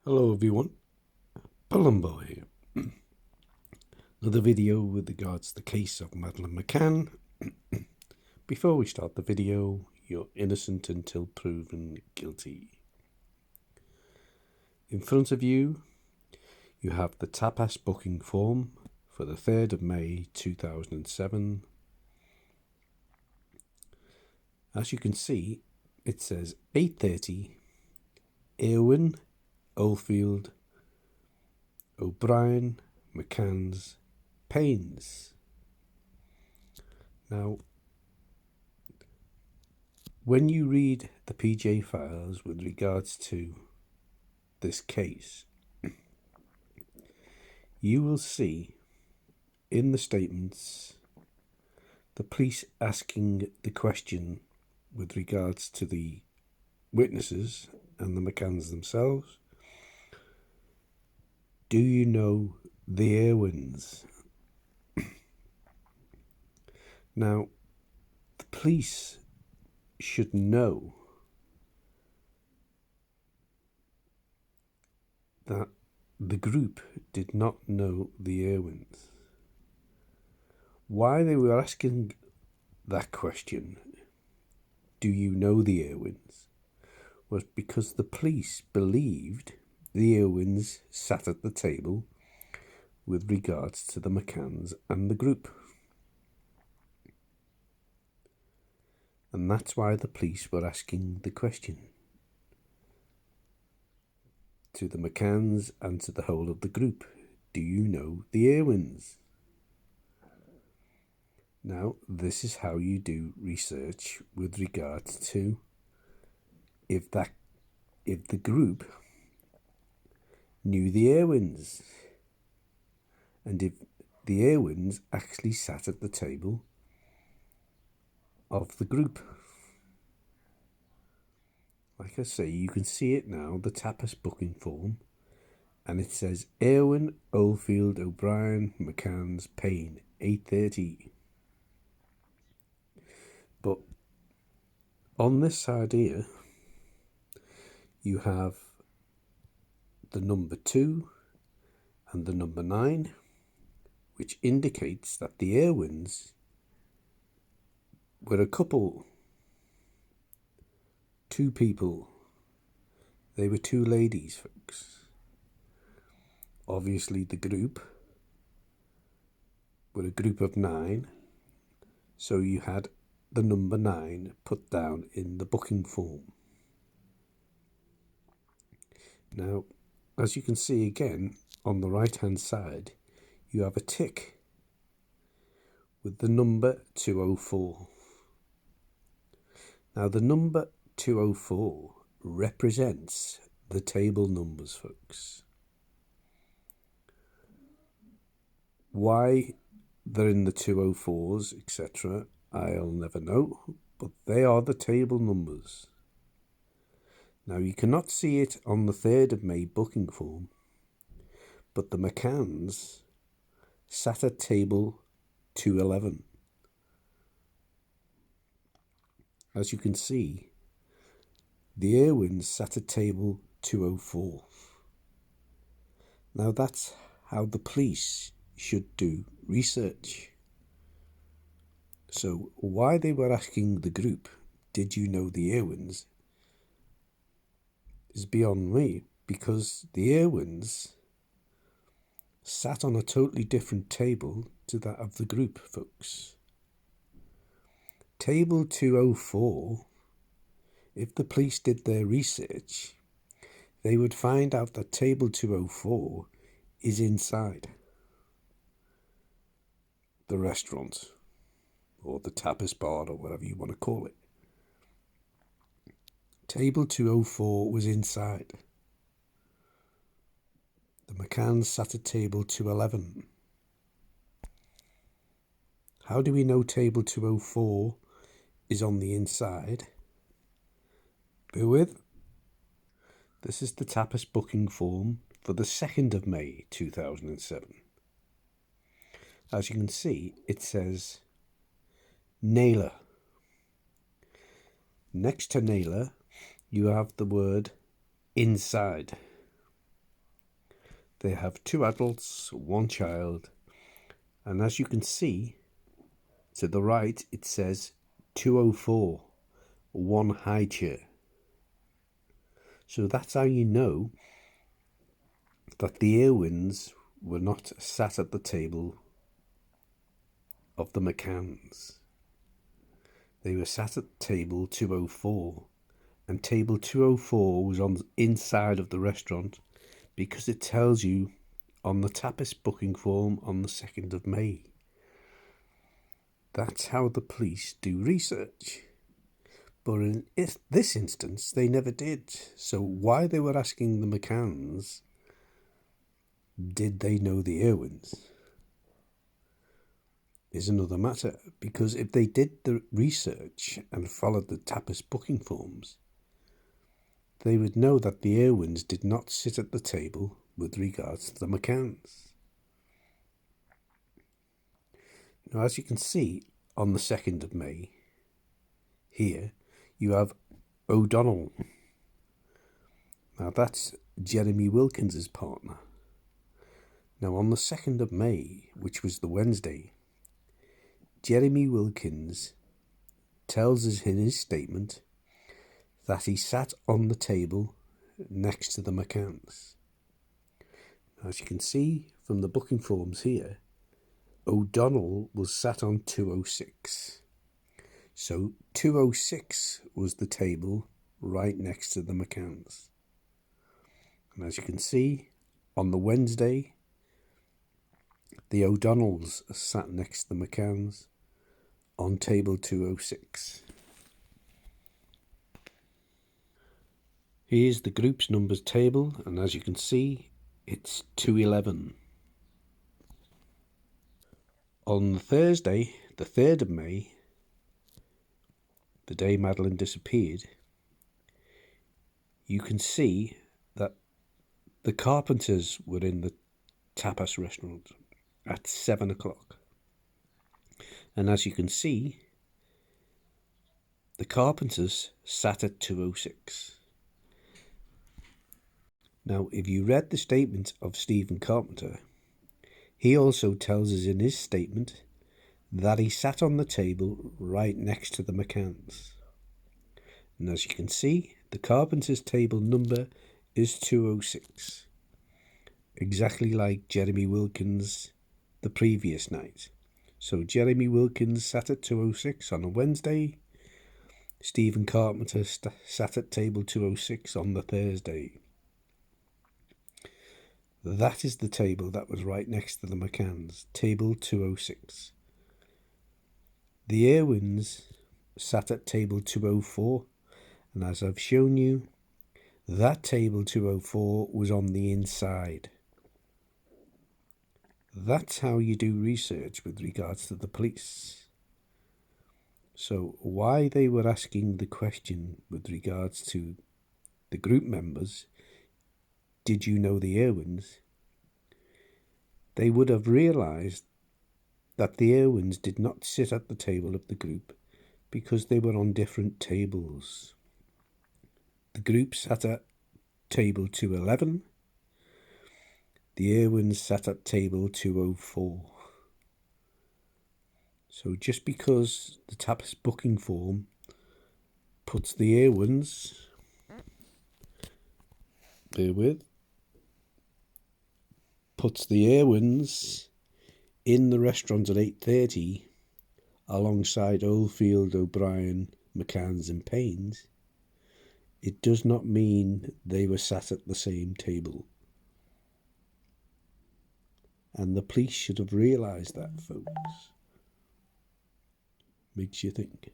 Hello everyone, Palumbo here. Another video with regards to the case of Madeleine McCann. Before we start the video, you're innocent until proven guilty. In front of you, you have the tapas booking form for the 3rd of May 2007. As you can see, it says 8:30, Irwin, Oldfield, O'Brien, McCann's, Paynes. Now, when you read the PJ files with regards to this case, you will see in the statements the police asking the question with regards to the witnesses and the McCanns themselves. Do you know the IRWINS? Now, the police should know that the group did not know the IRWINS. Why they were asking that question, do you know the IRWINS, was because the police believed the IRWINS sat at the table with regards to the McCanns and the group. And that's why the police were asking the question to the McCanns and to the whole of the group. Do you know the IRWINS? Now, this is how you do research with regards to if the group knew the IRWINS and if the IRWINS actually sat at the table of the group. Like I say, you can see it now, the tapas booking form, and it says Irwin, Oldfield, O'Brien, McCann's, Payne, 8:30. But on this side here, you have the number 2 and the number 9, which indicates that the IRWINS were a couple, 2 people. They were 2 ladies, folks. Obviously, the group were a group of 9, so you had the number 9 put down in the booking form. Now, as you can see again, on the right hand side, you have a tick with the number 204. Now, the number 204 represents the table numbers, folks. Why they're in the 204s, etc., I'll never know, but they are the table numbers. Now, you cannot see it on the 3rd of May booking form, but the McCanns sat at table 211. As you can see, the IRWINS sat at table 204. Now, that's how the police should do research. So why they were asking the group, did you know the IRWINS, is beyond me, because the IRWINS sat on a totally different table to that of the group, folks. Table 204, if the police did their research, they would find out that table 204 is inside the restaurant or the tapas bar or whatever you want to call it. Table 204 was inside. The McCanns sat at table 211. How do we know table 204 is on the inside? Bear with. This is the tapas booking form for the 2nd of May 2007. As you can see, it says Naylor. Next to Naylor, you have the word inside. They have 2 adults, 1 child, and as you can see to the right it says 204, 1 high chair. So that's how you know that the IRWINS were not sat at the table of the McCanns. They were sat at table 204, and table 204 was on the inside of the restaurant because it tells you on the tapas booking form on the 2nd of May. That's how the police do research. But in this instance, they never did. So why they were asking the McCanns, did they know the IRWINS, is another matter. Because if they did the research and followed the tapas booking forms, they would know that the IRWINS did not sit at the table with regards to the McCanns. Now, as you can see on the 2nd of May, here you have O'Donnell. Now that's Jeremy Wilkins' partner. Now on the 2nd of May, which was the Wednesday, Jeremy Wilkins tells us in his statement that he sat on the table next to the McCanns. As you can see from the booking forms here, O'Donnell was sat on 206. So 206 was the table right next to the McCanns. And as you can see, on the Wednesday, the O'Donnells sat next to the McCanns on table 206. Here's the group's numbers table, and as you can see, it's 211. On Thursday, the 3rd of May, the day Madeleine disappeared, you can see that the Carpenters were in the tapas restaurant at 7 o'clock. And as you can see, the Carpenters sat at 206. Now, if you read the statement of Stephen Carpenter, he also tells us in his statement that he sat on the table right next to the McCanns. And as you can see, the Carpenter's table number is 206, exactly like Jeremy Wilkins the previous night. So Jeremy Wilkins sat at 206 on a Wednesday, Stephen Carpenter sat at table 206 on the Thursday. That is the table that was right next to the McCanns, table 206. The IRWINS sat at table 204, and as I've shown you, that table 204 was on the inside. That's how you do research with regards to the police. So why they were asking the question with regards to the group members, did you know the IRWINS? They would have realised that the IRWINS did not sit at the table of the group because they were on different tables. The group sat at table 211. The IRWINS sat at table 204. So just because the tapas booking form puts the IRWINS, puts the IRWINS in the restaurant at 8:30 alongside Oldfield, O'Brien, McCann's and Payne's, it does not mean they were sat at the same table. And the police should have realised that, folks. Makes you think.